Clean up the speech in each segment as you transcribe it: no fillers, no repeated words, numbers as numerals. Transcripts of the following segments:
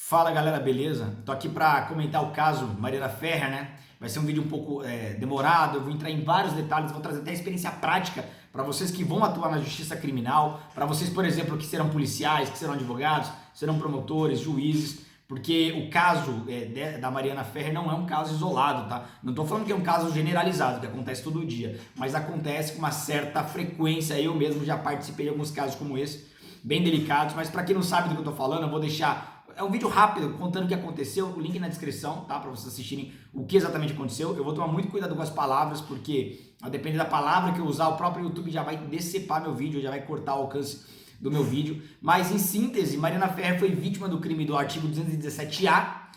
Fala galera, beleza? Tô aqui para comentar o caso Mariana Ferrer, né? Vai ser um vídeo um pouco demorado, eu vou entrar em vários detalhes, vou trazer até experiência prática para vocês que vão atuar na justiça criminal, para vocês, por exemplo, que serão policiais, que serão advogados, serão promotores, juízes, porque o caso da Mariana Ferrer não é um caso isolado, tá? Não tô falando que é um caso generalizado, que acontece todo dia, mas acontece com uma certa frequência. Eu mesmo já participei de alguns casos como esse, bem delicados, mas para quem não sabe do que eu tô falando, eu vou deixar. É um vídeo rápido contando o que aconteceu, o link na descrição, tá? Para vocês assistirem o que exatamente aconteceu. Eu vou tomar muito cuidado com as palavras, porque a depender da palavra que eu usar, o próprio YouTube já vai decepar meu vídeo, já vai cortar o alcance do meu vídeo. Mas em síntese, Mariana Ferrer foi vítima do crime do artigo 217-A,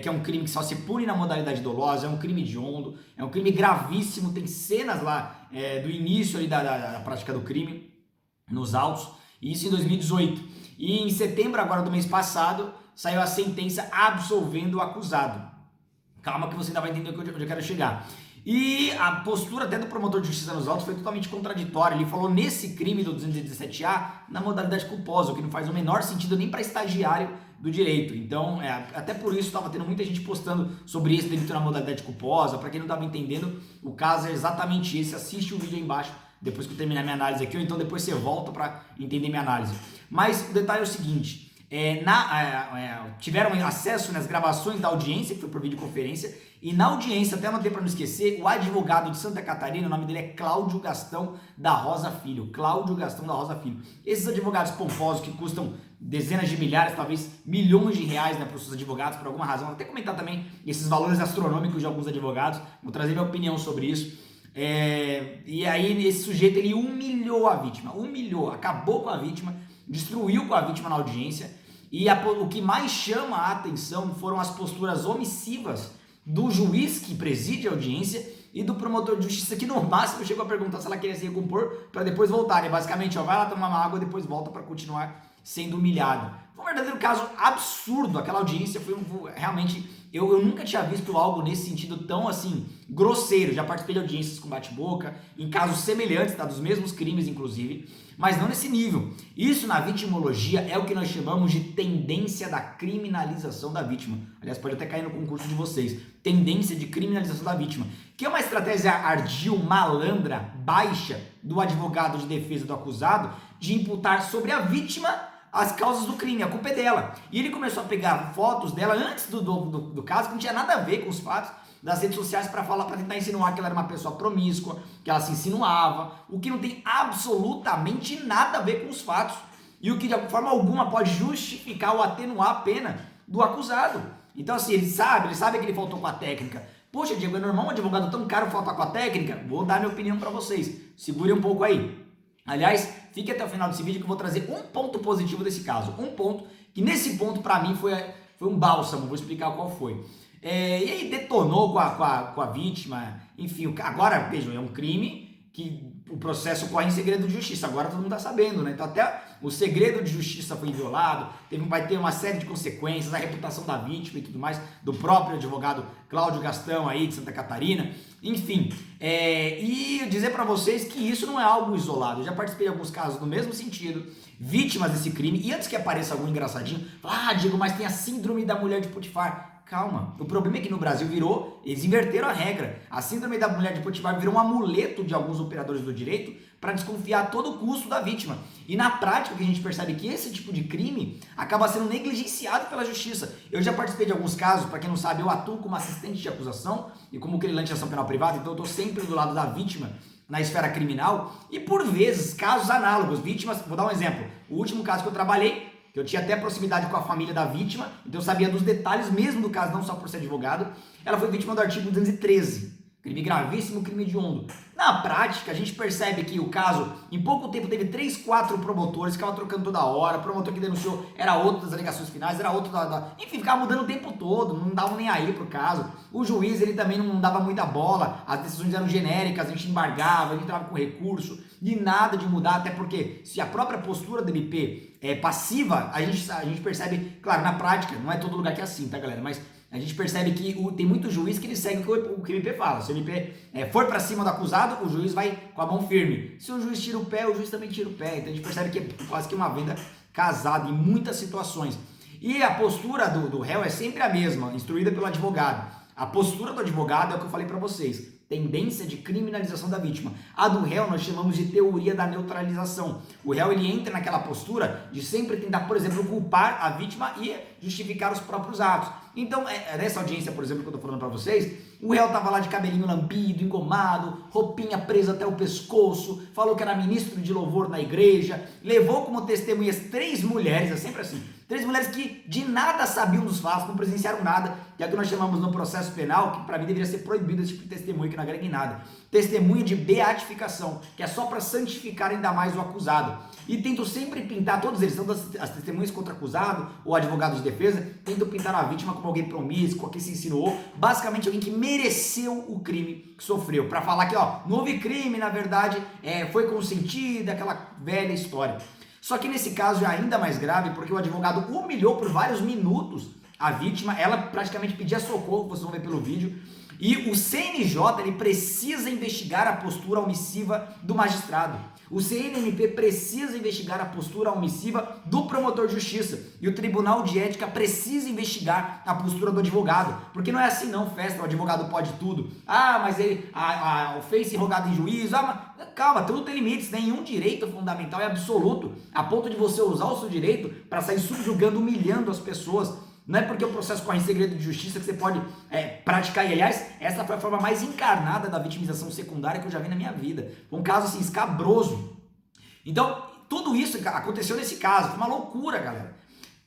que é um crime que só se pune na modalidade dolosa, é um crime hediondo, é um crime gravíssimo, tem cenas lá do início ali da prática do crime, nos autos, e isso em 2018. E em setembro agora do mês passado, saiu a sentença absolvendo o acusado. Calma que você ainda vai entender onde eu quero chegar. E a postura até do promotor de justiça nos autos foi totalmente contraditória. Ele falou nesse crime do 217-A na modalidade culposa, o que não faz o menor sentido nem para estagiário do direito. Então, até por isso estava tendo muita gente postando sobre esse delito na modalidade culposa. Para quem não estava entendendo, o caso é exatamente esse. Assiste o vídeo aí embaixo, depois que eu terminar minha análise aqui, ou então depois você volta para entender minha análise. Mas o detalhe é o seguinte, tiveram acesso nas gravações da audiência, que foi por videoconferência, e na audiência, até anotei para não esquecer, o advogado de Santa Catarina, o nome dele é Cláudio Gastão da Rosa Filho. Cláudio Gastão da Rosa Filho. Esses advogados pomposos que custam dezenas de milhares, talvez milhões de reais, né, para os seus advogados, por alguma razão. Vou até comentar também esses valores astronômicos de alguns advogados, vou trazer minha opinião sobre isso. E aí esse sujeito ele humilhou a vítima, acabou com a vítima, destruiu com a vítima na audiência. E o que mais chama a atenção foram as posturas omissivas do juiz que preside a audiência e do promotor de justiça, que no máximo chegou a perguntar se ela queria se recompor para depois voltar. E basicamente, vai lá tomar uma água e depois volta para continuar sendo humilhada. Foi um verdadeiro caso absurdo. Aquela audiência foi realmente... Eu nunca tinha visto algo nesse sentido tão assim, grosseiro. Já participei de audiências com bate-boca, em casos semelhantes, tá? Dos mesmos crimes, inclusive, mas não nesse nível. Isso na vitimologia é o que nós chamamos de tendência da criminalização da vítima. Aliás, pode até cair no concurso de vocês. Tendência de criminalização da vítima, que é uma estratégia ardil, malandra, baixa do advogado de defesa do acusado de imputar sobre a vítima as causas do crime, a culpa é dela. E ele começou a pegar fotos dela antes do caso, que não tinha nada a ver com os fatos, das redes sociais para tentar insinuar que ela era uma pessoa promíscua, que ela se insinuava, o que não tem absolutamente nada a ver com os fatos, e o que de forma alguma pode justificar ou atenuar a pena do acusado. Então assim, ele sabe que ele faltou com a técnica. Poxa, Diego, é normal um advogado tão caro faltar com a técnica? Vou dar minha opinião para vocês, segure um pouco aí. Aliás, fique até o final desse vídeo que eu vou trazer um ponto positivo desse caso. Um ponto que nesse ponto para mim foi um bálsamo, vou explicar qual foi. E aí detonou com a vítima, enfim, agora, vejam, é um crime que o processo corre em segredo de justiça, agora todo mundo está sabendo, né? Então até o segredo de justiça foi violado, vai ter uma série de consequências, a reputação da vítima e tudo mais, do próprio advogado Cláudio Gastão aí de Santa Catarina, enfim. E dizer para vocês que isso não é algo isolado, eu já participei de alguns casos no mesmo sentido, vítimas desse crime, e antes que apareça algum engraçadinho, Diego, mas tem a síndrome da mulher de Potifar. Calma, o problema é que no Brasil eles inverteram a regra. A síndrome da mulher de Potifar virou um amuleto de alguns operadores do direito para desconfiar a todo custo da vítima. E na prática a gente percebe que esse tipo de crime acaba sendo negligenciado pela justiça. Eu já participei de alguns casos, para quem não sabe, eu atuo como assistente de acusação e como querelante de ação penal privada, então eu estou sempre do lado da vítima na esfera criminal e por vezes casos análogos, vítimas, vou dar um exemplo, o último caso que eu trabalhei, eu tinha até proximidade com a família da vítima, então eu sabia dos detalhes mesmo do caso, não só por ser advogado. Ela foi vítima do artigo 213, crime gravíssimo, crime hediondo. Na prática, a gente percebe que o caso, em pouco tempo, teve 3, 4 promotores, ficava trocando toda hora, o promotor que denunciou era outro das alegações finais, era outro enfim, ficava mudando o tempo todo, não davam nem aí pro caso. O juiz, ele também não dava muita bola, as decisões eram genéricas, a gente embargava, a gente entrava com recurso, e nada de mudar, até porque se a própria postura do MP é passiva, a gente percebe, claro, na prática, não é todo lugar que é assim, tá galera, mas a gente percebe que tem muito juiz que ele segue o que o MP fala. Se o MP for para cima do acusado, o juiz vai com a mão firme. Se o juiz tira o pé, o juiz também tira o pé. Então a gente percebe que é quase que uma venda casada em muitas situações. E a postura do réu é sempre a mesma, instruída pelo advogado. A postura do advogado é o que eu falei para vocês. Tendência de criminalização da vítima. A do réu nós chamamos de teoria da neutralização. O réu ele entra naquela postura de sempre tentar, por exemplo, culpar a vítima e justificar os próprios atos. Então, nessa audiência, por exemplo, que eu estou falando para vocês, o réu estava lá de cabelinho lambido, engomado, roupinha presa até o pescoço, falou que era ministro de louvor na igreja, levou como testemunhas 3 mulheres, é sempre assim, 3 mulheres que de nada sabiam dos fatos, não presenciaram nada, e é o que nós chamamos no processo penal, que para mim deveria ser proibido esse tipo de testemunho, que não agrega em nada. Testemunho de beatificação, que é só para santificar ainda mais o acusado. E tento sempre pintar, todos eles, tanto as testemunhas contra o acusado ou advogado de defesa, tento pintar a vítima como alguém promíscuo, que se insinuou, basicamente alguém que mereceu o crime que sofreu, para falar que ó, não houve crime, na verdade, foi consentida, aquela velha história. Só que nesse caso é ainda mais grave, porque o advogado humilhou por vários minutos a vítima, ela praticamente pedia socorro, vocês vão ver pelo vídeo, e o CNJ ele precisa investigar a postura omissiva do magistrado. O CNMP precisa investigar a postura omissiva do promotor de justiça. E o Tribunal de Ética precisa investigar a postura do advogado. Porque não é assim não, festa, o advogado pode tudo. Ah, mas ele fez-se rogado em juízo. Ah, mas, calma, tudo tem limites. Nenhum direito fundamental é absoluto. A ponto de você usar o seu direito para sair subjugando, humilhando as pessoas. Não é porque o processo corre em segredo de justiça que você pode praticar. E, aliás, essa foi a forma mais encarnada da vitimização secundária que eu já vi na minha vida. Foi um caso, assim, escabroso. Então, tudo isso aconteceu nesse caso. Foi uma loucura, galera.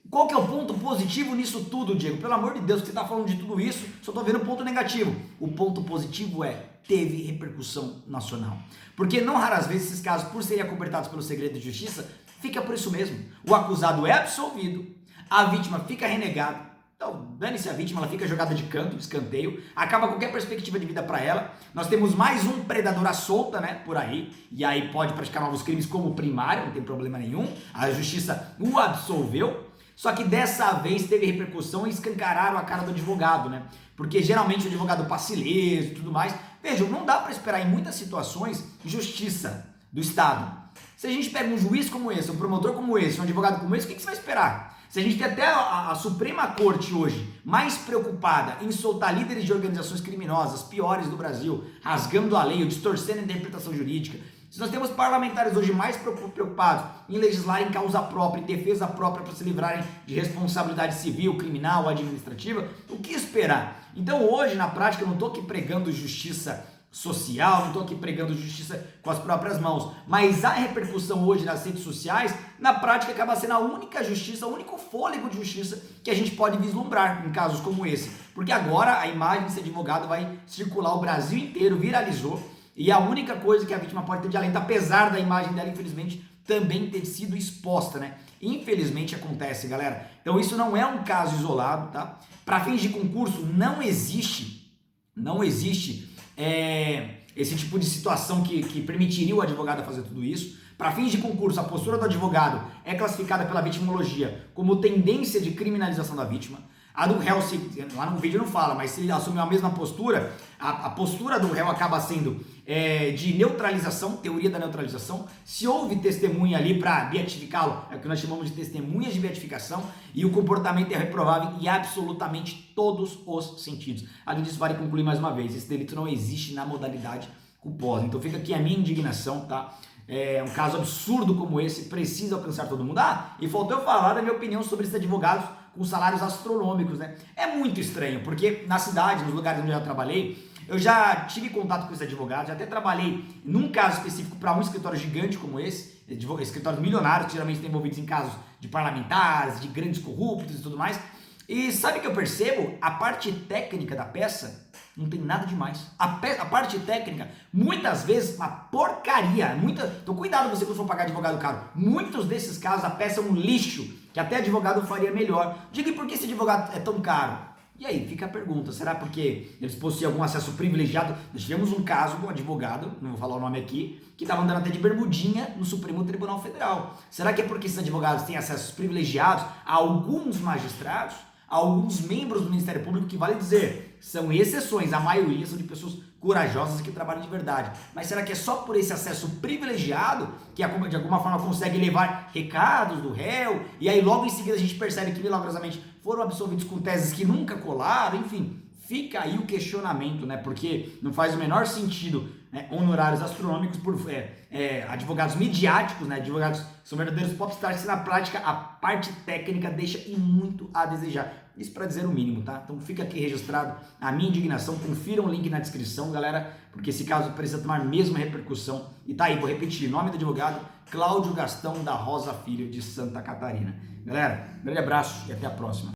Qual que é o ponto positivo nisso tudo, Diego? Pelo amor de Deus, que você está falando de tudo isso, só estou vendo o ponto negativo. O ponto positivo teve repercussão nacional. Porque não raras vezes esses casos, por serem acobertados pelo segredo de justiça, fica por isso mesmo. O acusado é absolvido, a vítima fica renegada, então dane-se a vítima, ela fica jogada de canto, de escanteio, acaba qualquer perspectiva de vida para ela. Nós temos mais um predador à solta, né, por aí, e aí pode praticar novos crimes como primário, não tem problema nenhum, a justiça o absolveu, só que dessa vez teve repercussão e escancararam a cara do advogado, né, porque geralmente o advogado passa ileso e tudo mais. Vejam, não dá para esperar em muitas situações justiça do Estado. Se a gente pega um juiz como esse, um promotor como esse, um advogado como esse, o que você vai esperar? Se a gente tem até a Suprema Corte hoje mais preocupada em soltar líderes de organizações criminosas, piores do Brasil, rasgando a lei ou distorcendo a interpretação jurídica, se nós temos parlamentares hoje mais preocupados em legislar em causa própria, em defesa própria para se livrarem de responsabilidade civil, criminal, administrativa, o que esperar? Então hoje, na prática, eu não estou aqui pregando justiça social, não estou aqui pregando justiça com as próprias mãos, mas a repercussão hoje nas redes sociais, na prática acaba sendo a única justiça, o único fôlego de justiça que a gente pode vislumbrar em casos como esse, porque agora a imagem desse advogado vai circular o Brasil inteiro, viralizou, e a única coisa que a vítima pode ter de alento, apesar da imagem dela, infelizmente, também ter sido exposta, né? Infelizmente acontece, galera. Então isso não é um caso isolado, tá? Para fins de concurso não existe esse tipo de situação que permitiria o advogado fazer tudo isso. Para fins de concurso, a postura do advogado é classificada pela vitimologia como tendência de criminalização da vítima. A do réu, lá no vídeo não fala, mas se ele assumiu a mesma postura, a postura do réu acaba sendo de neutralização, teoria da neutralização. Se houve testemunha ali para beatificá-lo, é o que nós chamamos de testemunhas de beatificação, e o comportamento é reprovável em absolutamente todos os sentidos. Além disso, vale concluir mais uma vez, esse delito não existe na modalidade culposa. Então fica aqui a minha indignação, tá? Um caso absurdo como esse precisa alcançar todo mundo. E faltou eu falar da minha opinião sobre esses advogados com salários astronômicos, né? É muito estranho, porque na cidade, nos lugares onde eu já trabalhei, eu já tive contato com esses advogados, já até trabalhei num caso específico para um escritório gigante como esse, escritórios milionários que geralmente estão envolvidos em casos de parlamentares, de grandes corruptos e tudo mais. E sabe o que eu percebo? A parte técnica da peça não tem nada demais. A parte técnica, muitas vezes, uma porcaria. Então cuidado você quando for pagar advogado caro. Muitos desses casos, a peça é um lixo, que até advogado faria melhor. Diga, e por que esse advogado é tão caro? E aí, fica a pergunta, será porque eles possuem algum acesso privilegiado? Nós tivemos um caso de um advogado, não vou falar o nome aqui, que estava andando até de bermudinha no Supremo Tribunal Federal. Será que é porque esses advogados têm acessos privilegiados a alguns magistrados? alguns membros do Ministério Público que, vale dizer, são exceções, a maioria são de pessoas corajosas que trabalham de verdade. Mas será que é só por esse acesso privilegiado que de alguma forma consegue levar recados do réu e aí logo em seguida a gente percebe que milagrosamente foram absolvidos com teses que nunca colaram, enfim... Fica aí o questionamento, né? Porque não faz o menor sentido, né, honorários astronômicos por advogados midiáticos, né? Advogados que são verdadeiros popstars, que na prática a parte técnica deixa e muito a desejar. Isso para dizer o mínimo, tá? Então fica aqui registrado a minha indignação. Confira o link na descrição, galera, porque esse caso precisa tomar a mesma repercussão. E tá aí, vou repetir, nome do advogado, Cláudio Gastão da Rosa Filho, de Santa Catarina. Galera, grande abraço e até a próxima.